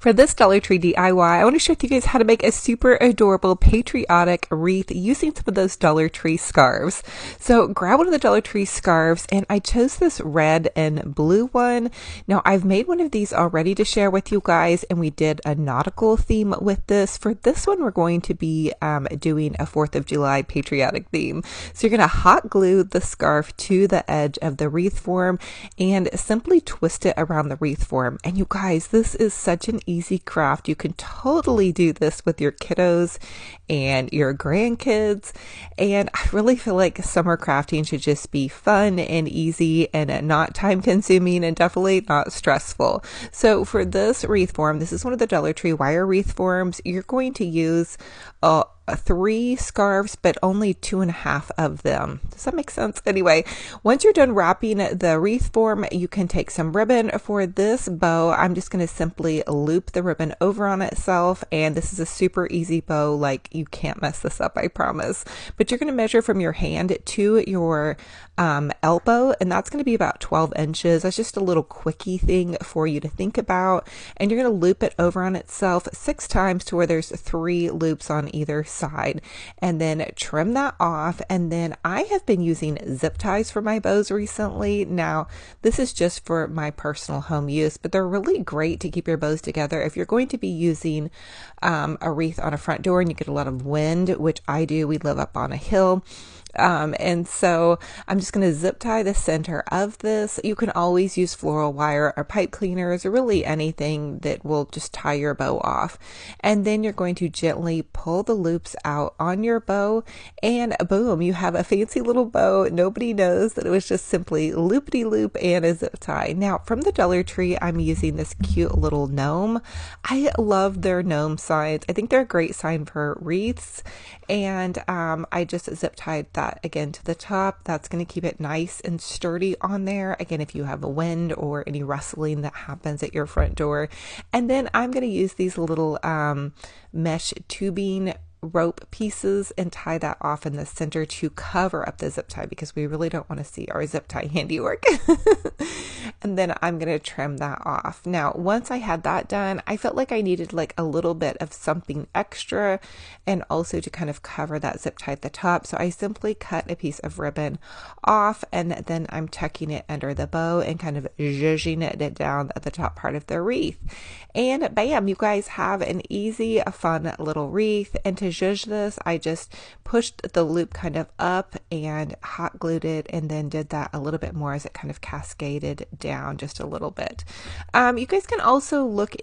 For this Dollar Tree DIY, I want to share with you guys how to make a super adorable patriotic wreath using some of those Dollar Tree scarves. So grab one of the Dollar Tree scarves, and I chose this red and blue one. Now I've made one of these already to share with you guys, and we did a nautical theme with this. For this one, we're going to be doing a 4th of July patriotic theme. So you're going to hot glue the scarf to the edge of the wreath form and simply twist it around the wreath form. And you guys, this is such an easy craft. You can totally do this with your kiddos and your grandkids. And I really feel like summer crafting should just be fun and easy and not time consuming and definitely not stressful. So for this wreath form, this is one of the Dollar Tree wire wreath forms. You're going to use 3 scarves, but only 2.5 of them. Does that make sense? Anyway, once you're done wrapping the wreath form, you can take some ribbon. For this bow, I'm just going to simply loop the ribbon over on itself, and this is a super easy bow. Like, you can't mess this up, I promise. But you're going to measure from your hand to your elbow, and that's going to be about 12 inches. That's just a little quickie thing for you to think about. And you're going to loop it over on itself 6 times to where there's 3 loops on either side, and then trim that off. And then I have been using zip ties for my bows recently. Now this is just for my personal home use, but they're really great to keep your bows together if you're going to be using a wreath on a front door and you get a lot of wind, which I do. We live up on a hill. And so I'm just going to zip tie the center of this. You can always use floral wire or pipe cleaners or really anything that will just tie your bow off. And then you're going to gently pull the loops out on your bow, and boom, you have a fancy little bow. Nobody knows that it was just simply loopity-loop and a zip tie. Now from the Dollar Tree, I'm using this cute little gnome. I love their gnome signs. I think they're a great sign for wreaths. And I just zip tied that again to the top. That's going to keep it nice and sturdy on there. Again, if you have a wind or any rustling that happens at your front door. And then I'm going to use these little mesh tubing rope pieces and tie that off in the center to cover up the zip tie, because we really don't want to see our zip tie handiwork. And then I'm going to trim that off. Now, once I had that done, I felt like I needed like a little bit of something extra, and also to kind of cover that zip tie at the top. So I simply cut a piece of ribbon off, and then I'm tucking it under the bow and kind of zhuzhing it down at the top part of the wreath. And bam, you guys have an easy, fun little wreath. And to zhuzh this, I just pushed the loop kind of up and hot glued it, and then did that a little bit more as it kind of cascaded down just a little bit. You guys can also look in